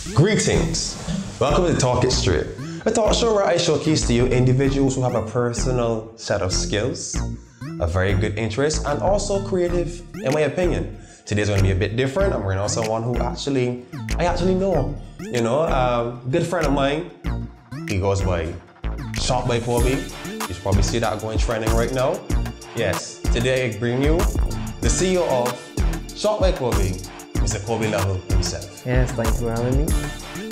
Greetings. Welcome to Talk It Straight, a talk show where I showcase to you individuals who have a personal set of skills, a very good interest, and also creative, in my opinion. Today's going to be a bit different. I'm bringing on someone who I actually know. You know, good friend of mine. He goes by Shop by Kobi. You should probably see that going trending right now. Yes, today I bring you the CEO of Shop by Kobi, Mr. Kobi Level himself. Yes, thanks for having me.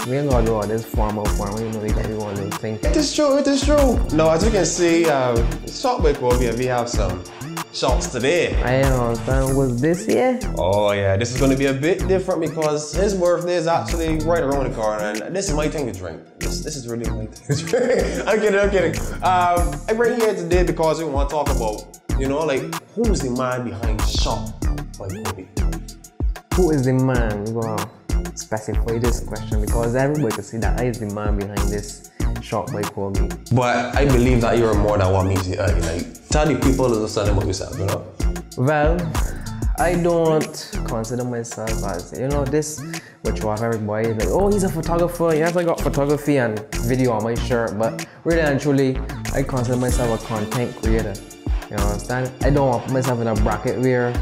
We ain't gonna do all this formal, you know, we got everyone to think. It is true. Now, as you can see, Shop by Kobi, we have some shots today. I don't understand, was this here? Oh yeah, this is gonna be a bit different because his birthday is actually right around the corner, and this is my thing to drink. This is really my thing to drink. I'm kidding. I bring you here today because we want to talk about, you know, like, who's the man behind Shop by Kobi? Who is the man? We're gonna specify this question because everybody can see that I is the man behind this Shop by Kobi. But I believe that you're more than what meets the eye. Like, tell the people a little something about yourself, you know? Well, I don't consider myself as, you know, this, which was everybody like, oh, he's a photographer. Yes, I got photography and video on my shirt, but really and truly, I consider myself a content creator. You understand? I don't want to put myself in a bracket where,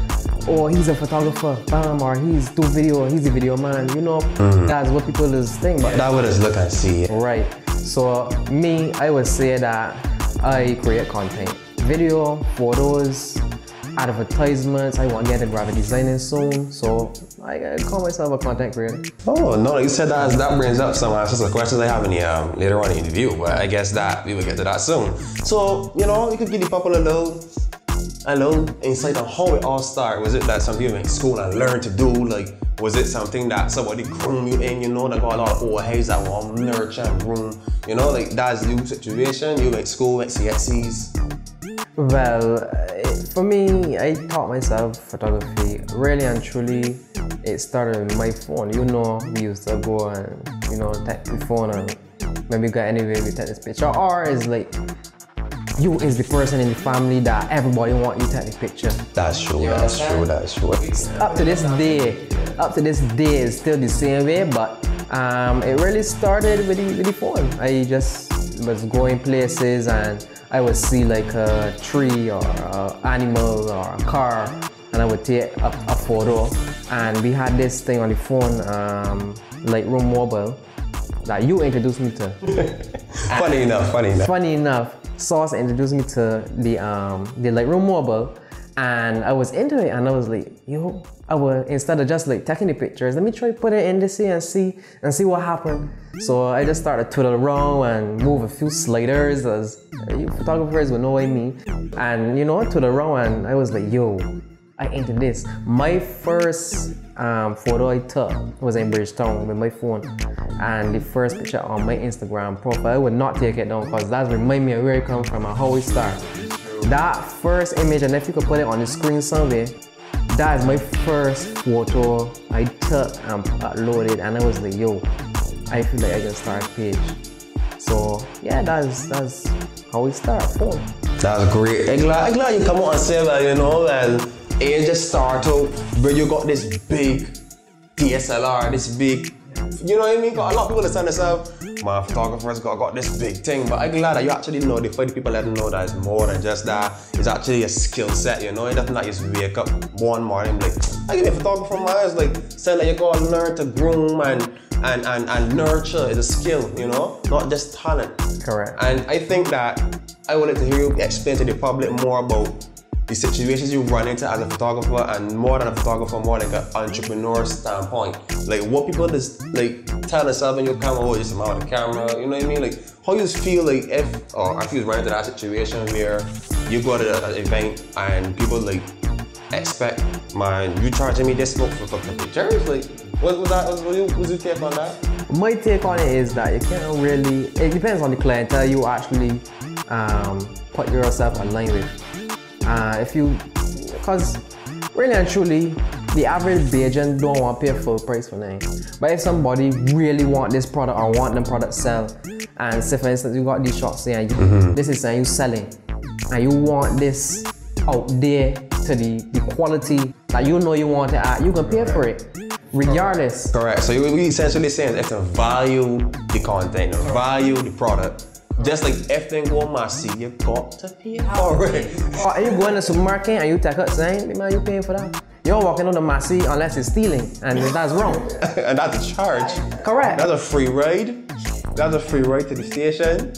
oh, he's a photographer, bam, or he's do video, he's a video man, you know? That's what people is think. But that would just look and see. Right. So me, I would say that I create content. Video, photos, advertisements. I want to get into graphic designing soon, so I call myself a content creator. Oh no, you said that brings up some questions I have in the later on in the interview, but I guess that we will get to that soon. So, you know, you could give the people a little insight on how it all started. Was it that something you went to school and learned to do? Like, was it something that somebody groomed you in, you know, that got a lot of old heads that want to nurture and groom, you know, like that's the situation? You went to school, went CSCs? Well, for me, I taught myself photography. Really and truly, it started with my phone. You know, we used to go and, you know, take the phone and when we got anywhere, we take this picture. Or it's like, you is the person in the family that everybody want you to take the picture. That's true, that's true. Up to this day, it's still the same way, but it really started with the phone. I just was going places and I would see like a tree or an animal or a car and I would take a photo. And we had this thing on the phone, Lightroom Mobile, that you introduced me to. Funny enough. Sauce introduced me to the Lightroom Mobile, and I was into it, and I was like, yo, I would, instead of just like taking the pictures, let me try put it in this here and see what happened. So I just started twiddle around and move a few sliders, as you photographers would know what I mean. And you know, twiddle around, and I was like, yo, I into this. My first photo I took was in Bridgetown with my phone, and the first picture on my Instagram profile, I would not take it down because that reminds me of where I come from and how we start. That first image, and if you could put it on the screen somewhere, that is my first photo I took and uploaded, and I was like, yo, I feel like I can start a page. So yeah, that's how we start phone. That's great. I'm glad you come on and say that, you know, and it just start out where you got this big DSLR, this big, you know what I mean? Cause a lot of people that say themselves, my photographers got this big thing, but I'm glad that you actually know, the people let them know that it's more than just that. It's actually a skill set, you know? It doesn't like just wake up one morning like, I give a photographer my eyes, like saying that you gotta learn to groom and nurture is a skill, you know? Not just talent. Correct. And I think that I wanted to hear you explain to the public more about the situations you run into as a photographer, and more than a photographer, more like an entrepreneur standpoint. Like what people just like tell themselves in your camera, oh, just out the camera, you know what I mean? Like how you feel like if you run into that situation where you go to an event and people like expect, man, you charging me this for pictures? Like what was your take on that? My take on it is that you can't really, it depends on the clientele you actually put yourself online with. Because really and truly, the average agent don't want to pay full price for nothing. But if somebody really want this product or want the product sell, and say for instance you got these shots here, this is saying you selling, and you want this out there to the quality that you know you want it at, you can pay for it. regardless. Correct. So we essentially saying it's to value the content, value the product. Just like everything go messy, you got to pay for it. Or are you going to the supermarket and you take out saying, man, you paying for that? You don't walk in on the messy unless it's stealing, and that's wrong. And that's a charge. Correct. That's a free ride. That's a free ride to the station.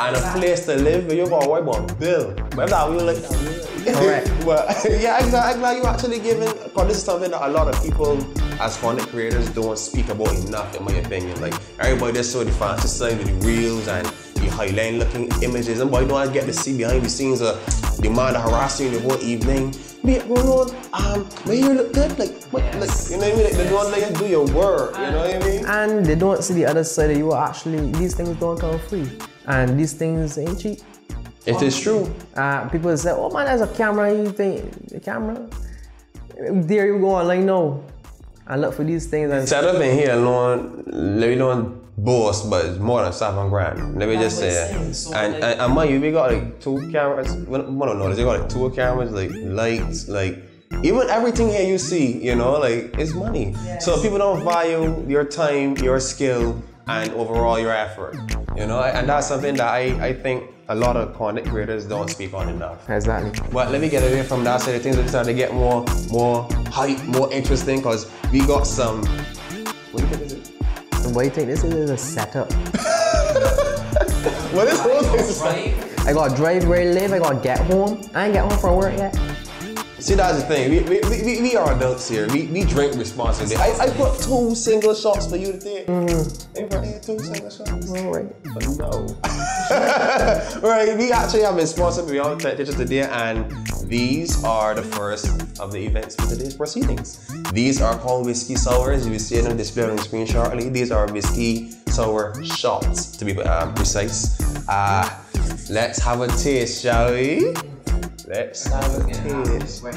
And a place to live, but you gotta worry about a bill. But if that we like that, correct. But yeah, I'm glad you actually giving, because this is something that a lot of people as content creators don't speak about enough, in my opinion. Like, everybody just saw the fancy side with the reels and the highline looking images, and boy, don't I get to see behind the scenes of the man that harass you the whole evening. Be it going on, my hair look good, like, what, like, you know what I mean? Like, they don't let you do your work, you know what I mean? And they don't see the other side that you are actually, these things don't come free. And these things ain't cheap. It is true. People say, oh man, there's a camera, you think, the camera? There you go online now. And look for these things. And set up in here alone, let me know boss, but it's more than $7,000. Let me just say. And mind you, we got like 2 cameras. Well, I don't know, they got like 2 cameras, like lights, like even everything here you see, you know, like it's money. Yes. So people don't value your time, your skill, and overall your effort, you know, and that's something that I think a lot of content creators don't speak on enough. Exactly. But let me get away from that side of things. We're starting to get more hype, more interesting, because we got some, what do you think this is? What do you think this is? A setup. What is whole thing is a I gotta drive where I live, I gotta get home. I ain't get home from work yet. See, that's the thing. We are adults here. We drink responsibly. I put 2 single shots for you today. Ain't for 2 single shots. All right. But no. Right, we actually have been sponsored beyond Tequila today, and these are the first of the events for today's proceedings. These are called whiskey sours. You will see them displayed on the screen shortly. These are whiskey sour shots, to be precise. Let's have a taste, shall we? Let's have a taste. No.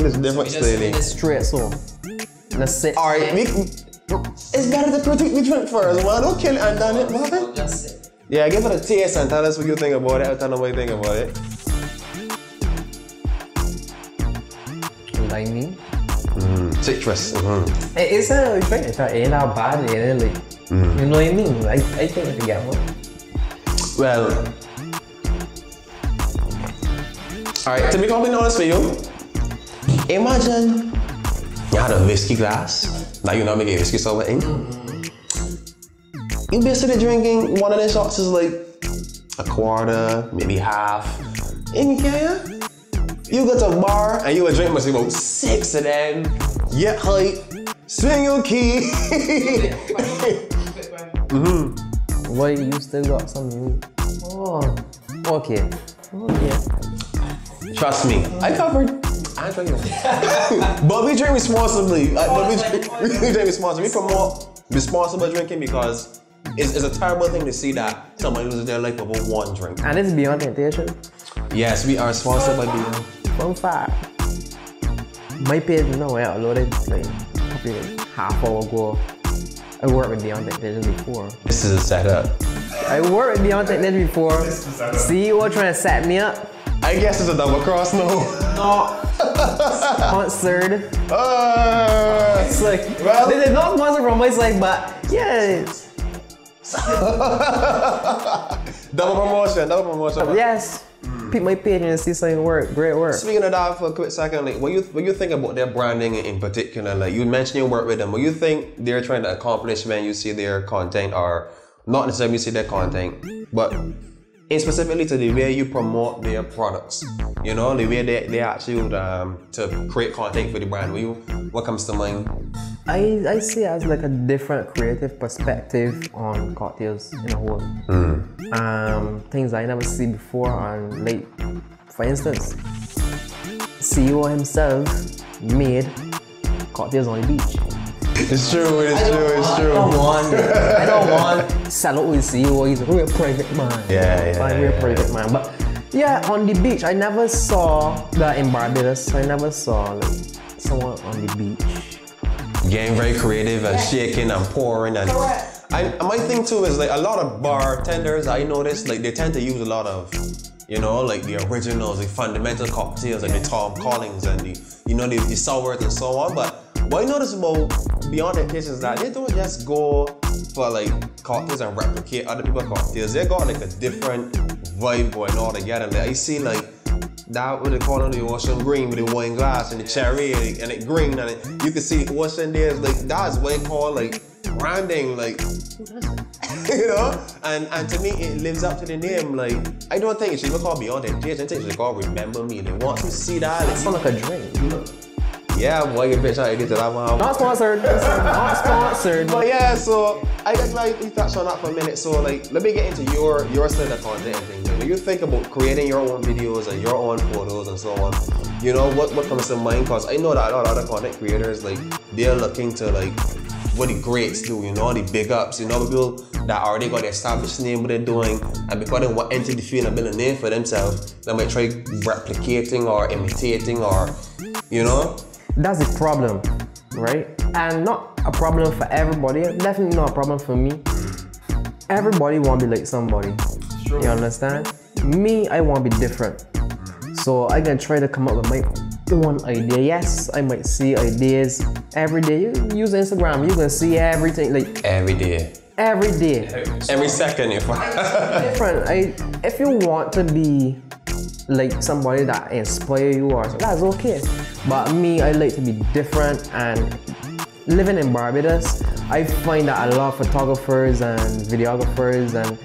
It's different clearly. It's straight so. Let's sit. Alright, it's better to critique the drink first, man. Don't kill it and done it, man. Just sit. Yeah, give it a taste and tell us what you think about it. I'll tell them what you think about it. Limey. Citrus. It's a drink. It ain't that bad. It ain't like, you know what I mean? I think I can get one. Well, alright, to be completely honest with you, imagine you had a whiskey glass that you normally get whiskey sour in. You basically drinking one of the shots is like a quarter, maybe half. In here, you go to a bar and you would drink about 6 of them, get hype, swing your key. Why you still got some? Oh, okay. Trust me, I covered. I drink it. But we drink responsibly. We drink responsibly. We promote responsible drinking because it's a terrible thing to see that somebody loses their life over 1 drink. And it's beyond temptation. Yes, we are sponsored by Beyond. Fun fact. My page, no, I uploaded like probably half hour ago. I worked with Beyond Temptation before. This is a setup. I worked with Beyond Temptation before. CEO trying to set me up. I guess it's a double cross, no? No. Sponsored. It's like, well, this is not sponsored from my side, but yeah. Double promotion. Yes. Pick my page and see something work. Great work. Speaking of that for a quick second, like, what you think about their branding in particular? Like, you mentioned you work with them. What you think they're trying to accomplish when you see their content, or not necessarily see their content, but in specifically to the way you promote their products, you know, the way they actually would, to create content for the brand. What comes to mind? I see it as like a different creative perspective on cocktails in a whole. Things I never see before, and like, for instance, CEO himself made cocktails on the beach. It's true. I don't want sell out with CEO. He's a real private man. Real private man. But yeah, on the beach, I never saw that in Barbados. I never saw like someone on the beach getting very creative and shaking and pouring and. My thing too is like a lot of bartenders I noticed, like they tend to use a lot of, you know, like the originals, the fundamental cocktails, like the Tom Collins and the, you know, the sours and so on. But what I notice about Beyond Temptation is that they don't just go for like cocktails and replicate other people's cocktails. They got like a different vibe going all together. Like I see like that what they call on the ocean green with the wine glass and the cherry and it green and you can see ocean there is like that's what they call like branding, like you know, and to me it lives up to the name. Like I don't think it should even call Beyond Temptation. I think it should call Remember Me. They want to see that. It sounds like a drink. Yeah, boy, you bitch, I get to that one. Not sponsored. Not sponsored. But yeah, so I like we touched on that for a minute. So like, let me get into your style of content and things. When you think about creating your own videos and your own photos and so on, you know what comes to mind? Because I know that a lot of other content creators like they're looking to like what the greats do, you know, the big ups, you know, people that already got the established name what they're doing, and because they want into the field and build a name for themselves, they might try replicating or imitating or, you know. That's the problem, right? And not a problem for everybody, definitely not a problem for me. Everybody want to be like somebody, you understand? Me, I want to be different. So I can try to come up with my own idea. Yes, I might see ideas every day. You use Instagram, you can see everything like every day. Every day. Every second, if different. If you want to be like somebody that inspire you or something, that's okay. But me, I like to be different, and living in Barbados, I find that a lot of photographers and videographers and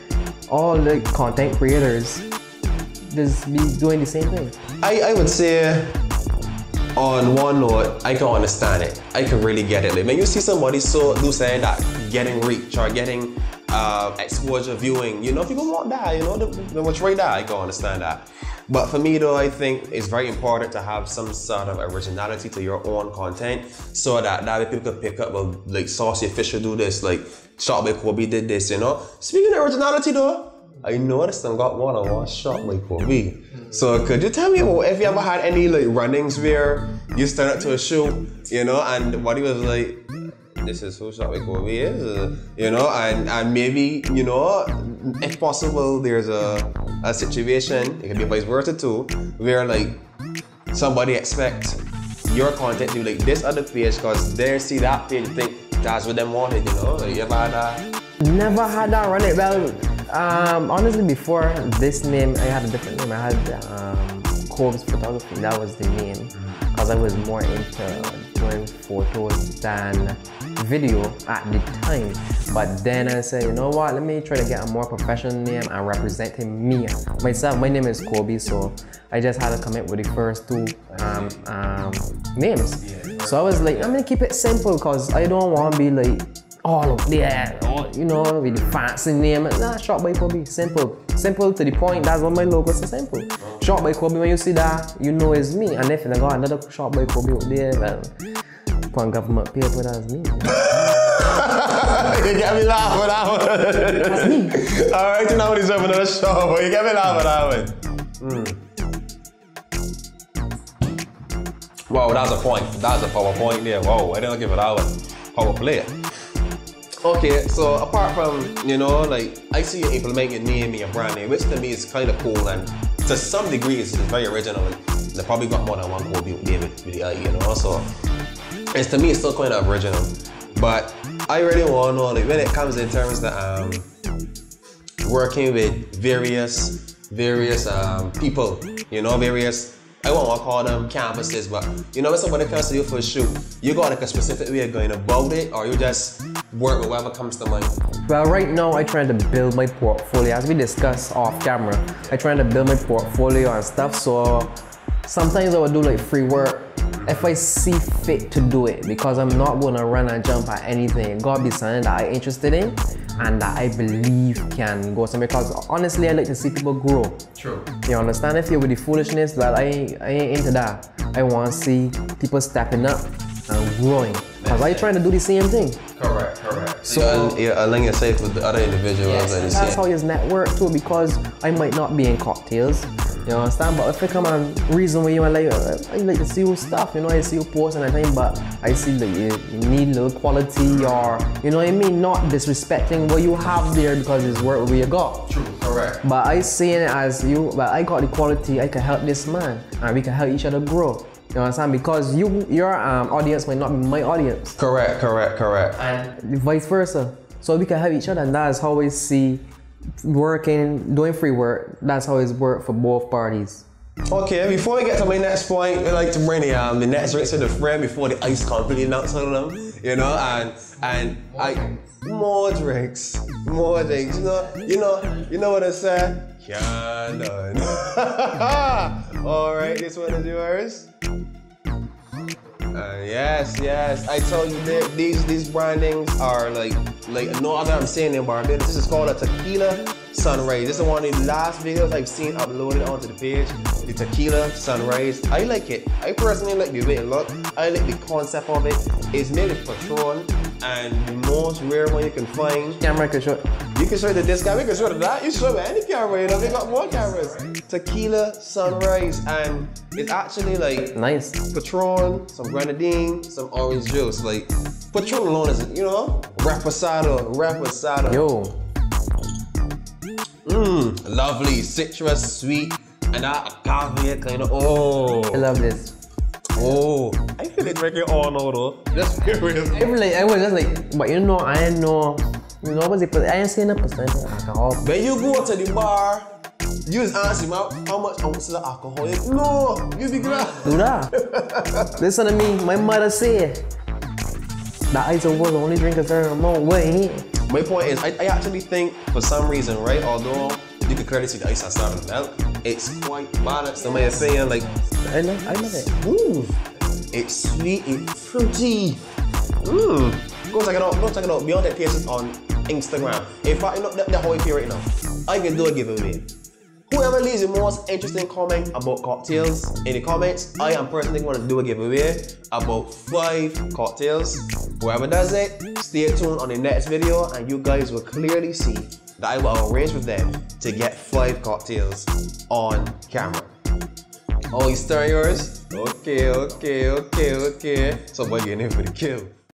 all the content creators just be doing the same thing. I would say on one note, I can understand it. I can really get it. Like when you see somebody do saying that getting reach or getting exposure viewing, you know, people want that, you know, they will try that, I can understand that. But for me though, I think it's very important to have some sort of originality to your own content so that way people can pick up, well, like Saucy Fisher do this, like Shot by Kobi did this, you know. Speaking of originality though, I noticed them got one-on-one shot by Kobi. So could you tell me if you ever had any like runnings where you stand up to a shoot, you know, and what he was like, this is who Shot by Kobi is, you know, and maybe, you know, if possible, there's a situation, it can be vice versa too, where like somebody expect your content to be like this other page because they see that page and think that's what they wanted, you know? Like, you ever had that? Never had that running. Well, honestly, before this name, I had a different name. I had Kobi's Photography. That was the name because I was more into doing photos than video at the time. But then I said, you know what, let me try to get a more professional name and representing me, myself. My name is Kobi, so I just had to commit with the first two names. So I was like, I'm gonna keep it simple because I don't want to be like all of there, you know, with the fancy name. Nah, Shot by Kobi, simple to the point. That's what my logo is, simple. Shot by Kobi, when you see that, you know it's me. And if I got another Shot by Kobi out there, well, upon government paper, that's me. You get me laugh with that one. That's me. Alright, now when he's up another show, but you get me laugh with that one. Wow, that's a point. That's a power point there. Wow, I didn't give it that one. Power play. Okay, so apart from, you know, like, I see you implement your name and your brand name, which to me is kind of cool, and to some degree it's very original. Like, they probably got more than one Kobi with the eye, you know, so it's, to me, it's still kind of original. But I really want to know, like, when it comes in terms of working with various people, you know, I won't want to call them canvases, but you know, when somebody comes to you for a shoot, you got like a specific way of going about it, or you just work with whatever comes to mind? Well, right now I trying to build my portfolio. As we discussed off camera, I trying to build my portfolio and stuff. So sometimes I would do like free work if I see fit to do it, because I'm not gonna run and jump at anything. It gotta be something that I'm interested in and that I believe can go somewhere. Because honestly, I like to see people grow. True. You understand? If you're with the foolishness, well, I ain't into that. I want to see people stepping up and growing. Because I trying to do the same thing. Correct. So you're aligning yourself with the other individuals. Yes, and that's how you network too, because I might not be in cocktails, You understand? But if I come and reason where you are like, I like to see your stuff, you know, I see you post and everything, but I see that you need a little quality or, you know what I mean, not disrespecting what you have there because it's work where you got. True, correct. But I see it as you, but I got the quality, I can help this man and we can help each other grow. You understand? Because your audience might not be my audience. Correct. And vice versa. So we can help each other, and that's how I see working, doing free work. That's how it's worked for both parties. Okay, before we get to my next point, I like to bring the next race to the frame before the ice completely melts on them. You know, and more drinks. You know what I said? Yeah, done. All right, this one is yours. Yes. I told you that these brandings are like no other I'm saying in Barbados. This is called a Tequila Sunrise. This is one of the last videos I've seen uploaded onto the page. The Tequila Sunrise. I like it. I personally like the way it looks. I like the concept of it. It's made of Patron and the most rare one you can find. Camera can show it. You can show it to this guy, we can show it to that. You show it any camera, you know, we got more cameras. Tequila Sunrise, and it's actually like nice. Patron, some grenadine, some orange juice. Like Patron alone is, you know, reposado. Yo. Lovely, citrus, sweet, and that agave kind of, oh. I love this. Oh, I feel like drinking all now though. Just curious. I was just like, but you know, I didn't know, you know, I ain't seen a percentage of alcohol. When you go to the bar, you just ask him out how much ounces of alcohol. No, you be glad. Do that. Listen to me, my mother said that ice was only drink a certain amount. Wait. My point is, I actually think for some reason, right, although you could clearly see the ice has started to melt, it's quite balanced in my opinion. Like, I love it. It's sweet, it's fruity. Go check it out. Beyond that Taste on Instagram. In fact, you know that's how I feel right now. I can do a giveaway. Whoever leaves the most interesting comment about cocktails in the comments, I am personally going to do a giveaway about 5 cocktails. Whoever does it, stay tuned on the next video and you guys will clearly see that I will arrange with them to get 5 cocktails on camera. Oh, you stirring yours? Okay. So we're getting in for the kill.